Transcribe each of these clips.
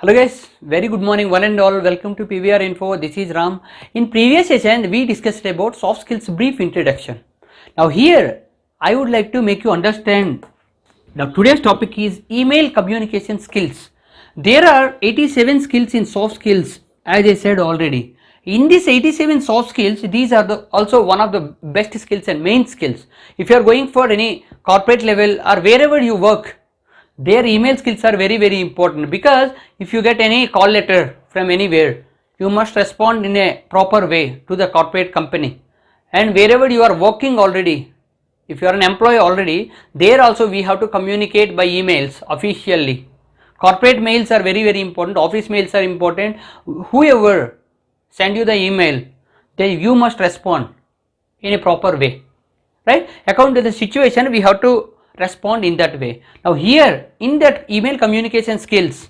Hello guys, very good morning one and all. Welcome to PVR Info. This is Ram. In previous session we discussed about soft skills brief introduction. Now here I would like to make you understand. Now today's topic is email communication skills. There are 87 skills in soft skills, as I said already. In these 87 soft skills, these are also one of the best skills and main skills. If you are going for any corporate level or wherever you work, their email skills are very important, because if you get any call letter from anywhere, you must respond in a proper way to the corporate company. And wherever you are working already, if you are an employee already, there also we have to communicate by emails officially. Corporate mails are very important, office mails are important. Whoever send you the email, then you must respond in a proper way, right? According to the situation, we have to respond in that way. Now here in that email communication skills,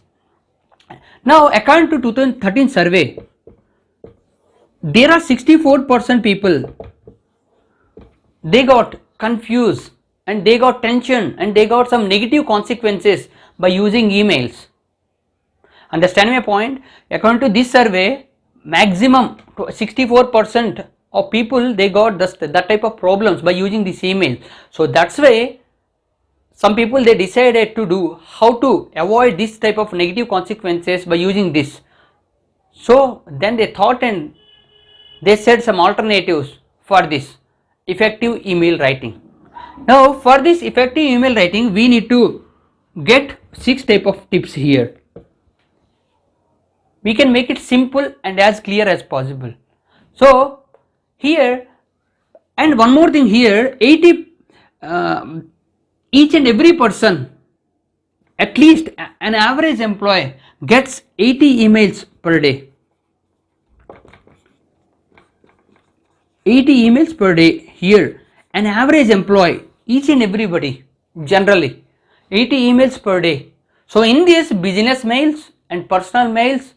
now according to 2013 survey, there are 64% people, they got confused and they got tension and they got some negative consequences by using emails. Understand my point? According to this survey, maximum 64% of people, they got that type of problems by using this email. So that's why some people, they decided to do how to avoid this type of negative consequences by using this. So then they thought and they said some alternatives for this effective email writing. Now for this effective email writing, we need to get 6 type of tips here. We can make it simple and as clear as possible. So here, and one more thing here, each and every person, at least an average employee, gets 80 emails per day. 80 emails per day here. An average employee, each and everybody, generally 80 emails per day. So in this, business mails and personal mails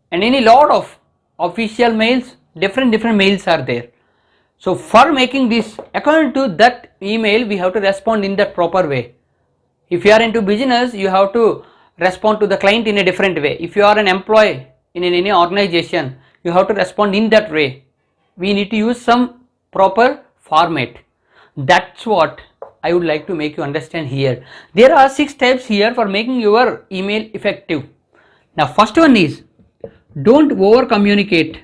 and any lot of official mails, different mails are there. So for making this, according to that email, we have to respond in that proper way. If you are into business, you have to respond to the client in a different way. If you are an employee in any organization, you have to respond in that way. We need to use some proper format. That's what I would like to make you understand here. There are 6 steps here for making your email effective. Now first one is, don't over communicate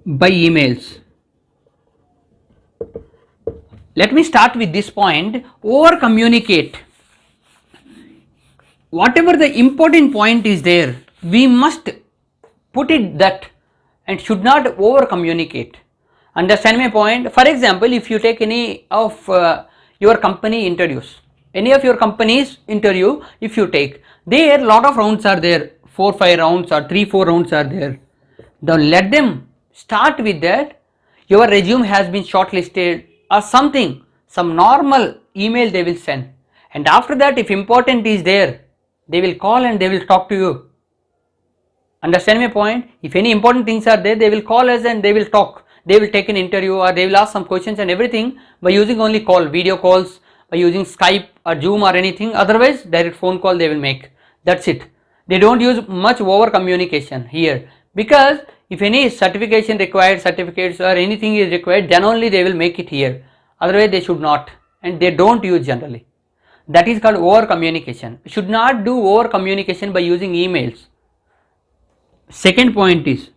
by emails. Let me start with this point. Over communicate. Whatever the important point is there, we must put it that and should not over communicate. Understand my point? For example, if you take any of your company interviews, any of your company's interview, if you take, there lot of rounds are there, 4-5 rounds or 3-4 rounds are there. Then let them start with that. Your resume has been shortlisted or something, some normal email they will send, and after that, if important is there, they will call and they will talk to you. Understand my point? If any important things are there, they will call us and they will talk. They will take an interview or they will ask some questions and everything by using only call, video calls, by using Skype or Zoom or anything. Otherwise, direct phone call they will make. That's it. They don't use much over communication here, because if any certification required, certificates or anything is required, then only they will make it here. Otherwise, they should not, and they don't use generally. That is called over communication. Should not do over communication by using emails. Second point is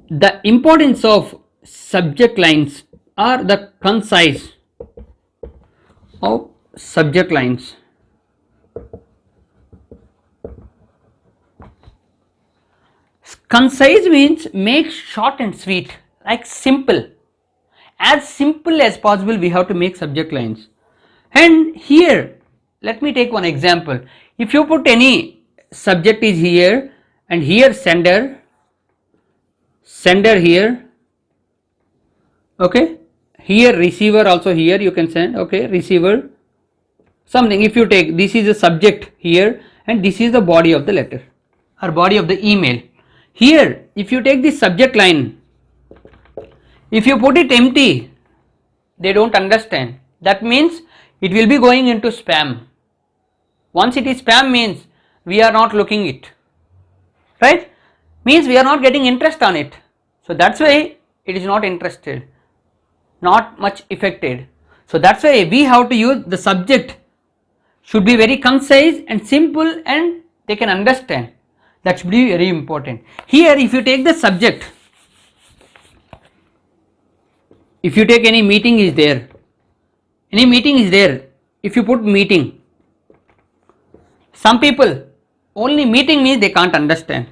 the importance of subject lines or the concise of subject lines. Concise means make short and sweet, like simple. As simple as possible we have to make subject lines. And here, let me take one example. If you put any subject is here and here sender here, okay, here receiver also, here you can send, okay, receiver something. If you take, this is the subject here and this is the body of the letter or body of the email. Here if you take this subject line, If you put it empty, they don't understand. That means it will be going into spam. Once it is spam means we are not looking it, right? Means we are not getting interest on it. So that's why it is not interested, not much affected. So that's why we have to use the subject should be very concise and simple and they can understand. That should be very important. Here if you take the subject, if you take any meeting is there, if you put meeting, some people only meeting means they can't understand.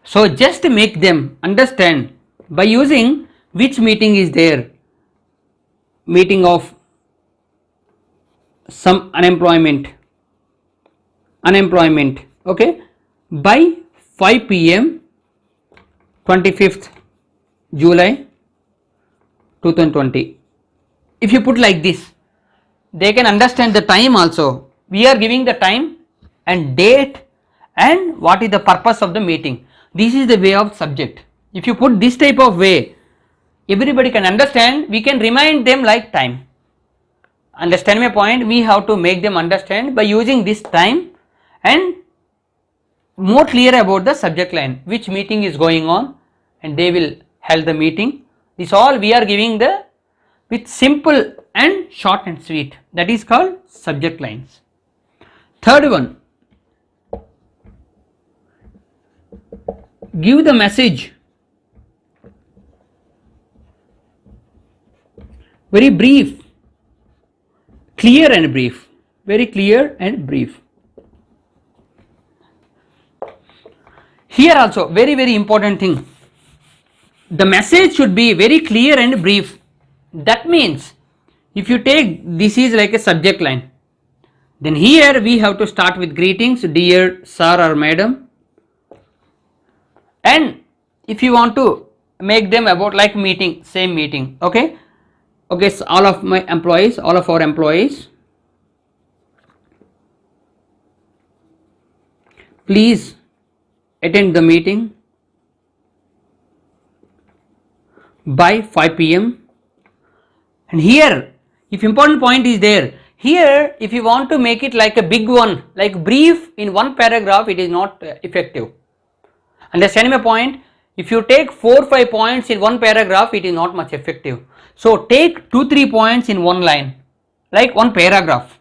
So just make them understand by using which meeting is there, meeting of some unemployment, okay, by 5 p.m. 25th July 2020. If you put like this, they can understand the time also. We are giving the time and date and what is the purpose of the meeting. This is the way of subject. If you put this type of way, everybody can understand. We can remind them like time. Understand my point? We have to make them understand by using this time and more clear about the subject line, which meeting is going on, and they will held the meeting. This all we are giving the with simple and short and sweet. That is called subject lines. Third one, give the message very brief, clear and brief, very clear and brief. Here also very important thing, the message should be very clear and brief. That means if you take this is like a subject line, then here we have to start with greetings, dear sir or madam, and if you want to make them about like meeting, same meeting, okay, so all of our employees, please attend the meeting by 5 p.m. and here if important point is there, here if you want to make it like a big one, like brief in one paragraph, it is not effective. Understand my point? If you take 4-5 points in one paragraph, it is not much effective. So take 2-3 points in one line, like one paragraph.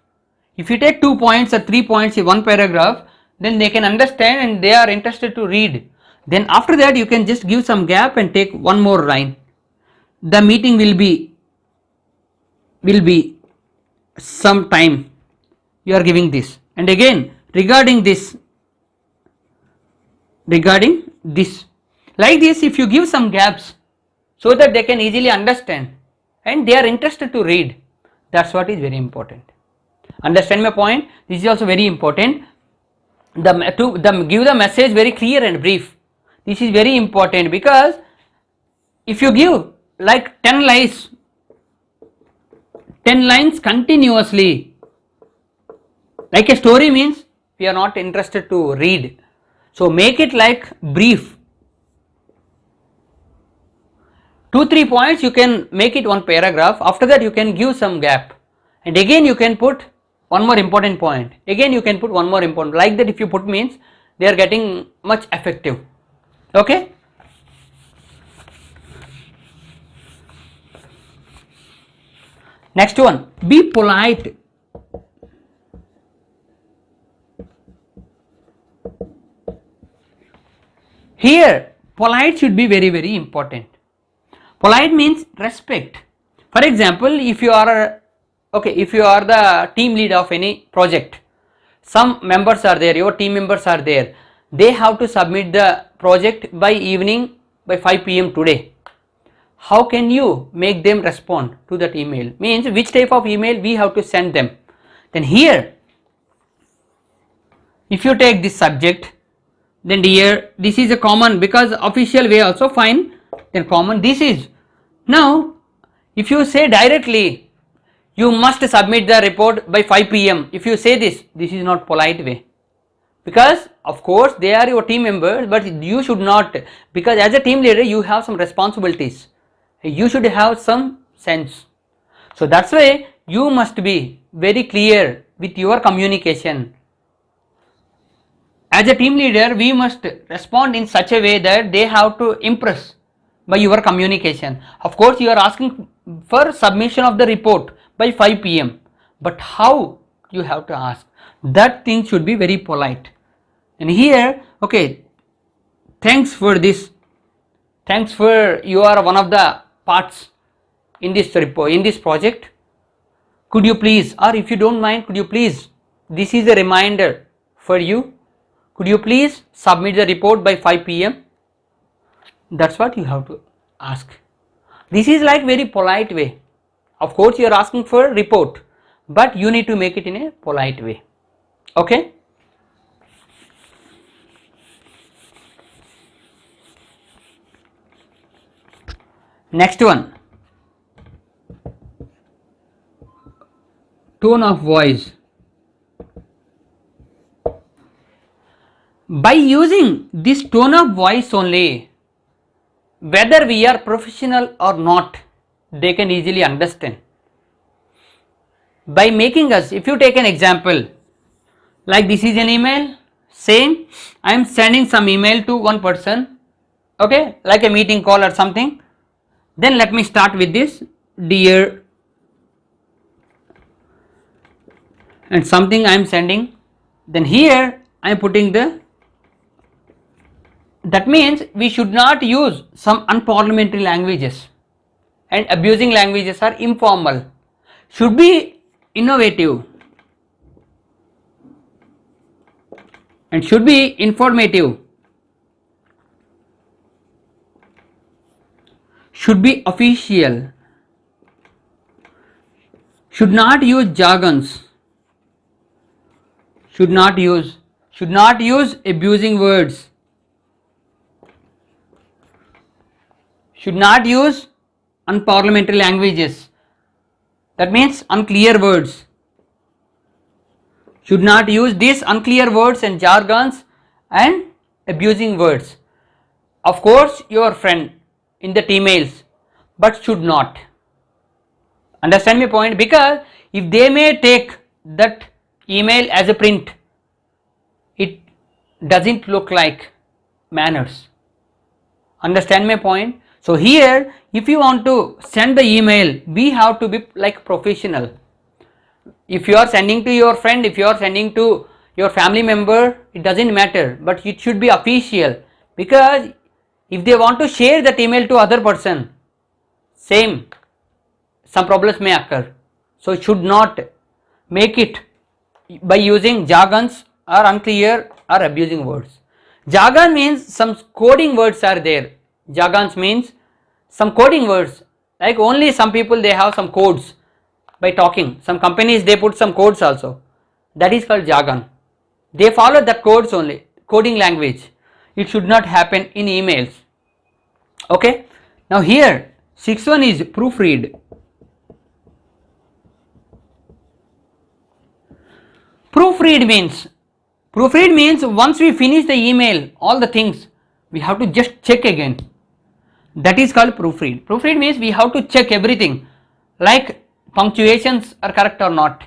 If you take 2 points or 3 points in one paragraph, then they can understand and they are interested to read. Then after that you can just give some gap and take one more line. The meeting will be some time, you are giving this, and again regarding this, like this, if you give some gaps so that they can easily understand and they are interested to read, that's what is very important. Understand my point? This is also very important. Give the message very clear and brief. This is very important because if you give like 10 lines continuously, like a story means we are not interested to read. So make it like brief. 2-3 points you can make it one paragraph. After that you can give some gap, and again you can put one more important point. Again you can put one more important. Like that if you put means they are getting much effective. Okay. Next one, be polite. Here polite should be very important. Polite means respect. For example, if you are the team lead of any project, some members are there, your team members are there, they have to submit the project by evening by 5 p.m. today. How can you make them respond to that email? Means which type of email we have to send them. Then here if you take this subject, then here this is a common, because official way also fine, then common this is. Now if you say directly you must submit the report by 5 p.m. if you say this is not polite way, because of course they are your team members, but you should not, because as a team leader you have some responsibilities. You should have some sense. So that's why you must be very clear with your communication. As a team leader, we must respond in such a way that they have to impress by your communication. Of course, you are asking for submission of the report by 5 p.m. But how you have to ask? That thing should be very polite. And here, okay, thanks for this. Thanks for you are one of the parts in this report, in this project. Could you please, or if you don't mind, could you please, this is a reminder for you. Could you please submit the report by 5 p.m. That's what you have to ask. This is like very polite way. Of course, you are asking for report, but you need to make it in a polite way. Okay. Next one. Tone of voice. By using this tone of voice only, whether we are professional or not, they can easily understand. By making us, if you take an example, like this is an email, same, I am sending some email to one person, okay, like a meeting call or something. Then let me start with this, dear, and something I am sending. Then here I am putting the, that means we should not use some unparliamentary languages, and abusing languages are informal. Should be innovative and should be informative, should be official, should not use jargons, should not use abusing words, should not use unparliamentary languages, that means unclear words, should not use these unclear words and jargons and abusing words. Of course, your friend in the emails, but should not. Understand my point? Because if they may take that email as a print, it doesn't look like manners. Understand my point? So here, if you want to send the email, we have to be like professional. If you are sending to your friend, if you are sending to your family member, it doesn't matter, but it should be official. Because if they want to share that email to other person, same, some problems may occur. So it should not make it by using jargons or unclear or abusing words. Jargon means some coding words are there. Jargons means some coding words, like only some people they have some codes by talking. Some companies they put some codes also. That is called jargon. They follow the codes only, coding language. It should not happen in emails. Okay. Now here, sixth one is proofread. Proofread means once we finish the email, all the things, we have to just check again. That is called proofread. Proofread means we have to check everything, like punctuations are correct or not.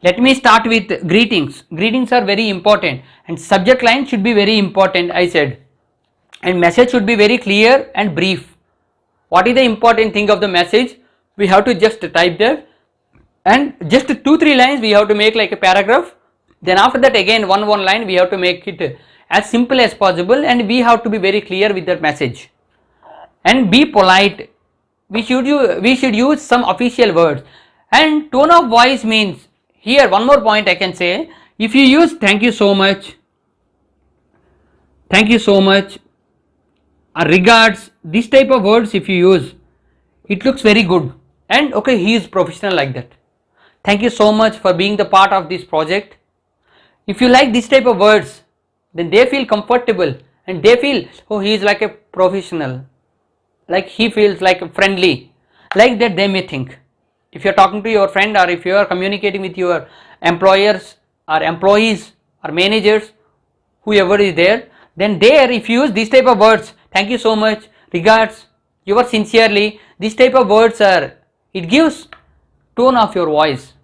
Let me start with greetings. Greetings are very important, and subject line should be very important, I said. And message should be very clear and brief. What is the important thing of the message? We have to just type there, and just 2-3 lines we have to make like a paragraph. Then after that again one line we have to make it as simple as possible, and we have to be very clear with that message. And be polite. We should use some official words. And tone of voice means, here one more point I can say, if you use thank you so much, or regards, this type of words if you use, it looks very good, and okay, he is professional like that. Thank you so much for being the part of this project. If you like this type of words, then they feel comfortable and they feel, oh, he is like a professional, like he feels like friendly, like that they may think. If you are talking to your friend, or if you are communicating with your employers or employees or managers, whoever is there, then there if you use this type of words, thank you so much, regards, your sincerely, this type of words are, it gives tone of your voice.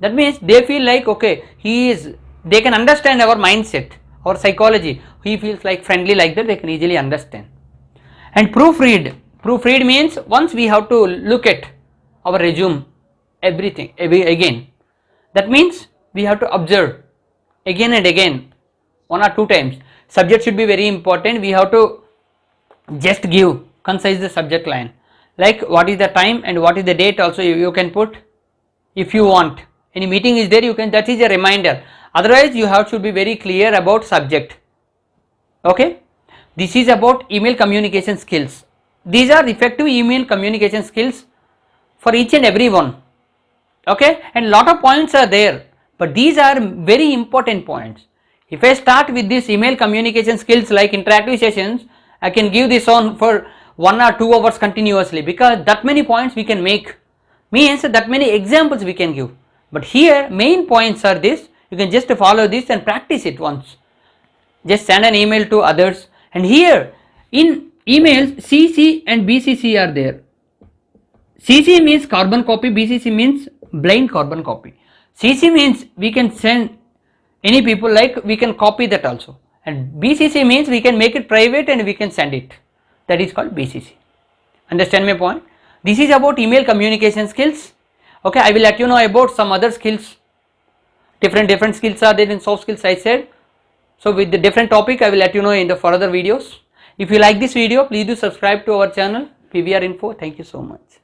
That means they feel like, okay, they can understand our mindset, our psychology. He feels like friendly, like that, they can easily understand. And proofread means once we have to look at our resume, everything again. That means we have to observe again and again, 1 or 2 times. Subject should be very important. We have to just give concise the subject line, like what is the time and what is the date also you can put. If you want any meeting is there, you can, that is a reminder. Otherwise you should be very clear about subject. Okay, this is about email communication skills. These are effective email communication skills for each and every one. Okay, and lot of points are there, but these are very important points. If I start with this email communication skills like interactive sessions, I can give this on for 1 or 2 hours continuously, because that many points we can make, means that many examples we can give. But here main points are this, you can just follow this and practice it once. Just send an email to others, and here in emails CC and BCC are there. CC means carbon copy, BCC means blind carbon copy. CC means we can send any people, like we can copy that also, and BCC means we can make it private and we can send it. That is called BCC. Understand my point? This is about email communication skills. Okay, I will let you know about some other skills. Different skills are there in soft skills, I said. So with the different topic, I will let you know in the further videos. If you like this video, please do subscribe to our channel PVR Info. Thank you so much.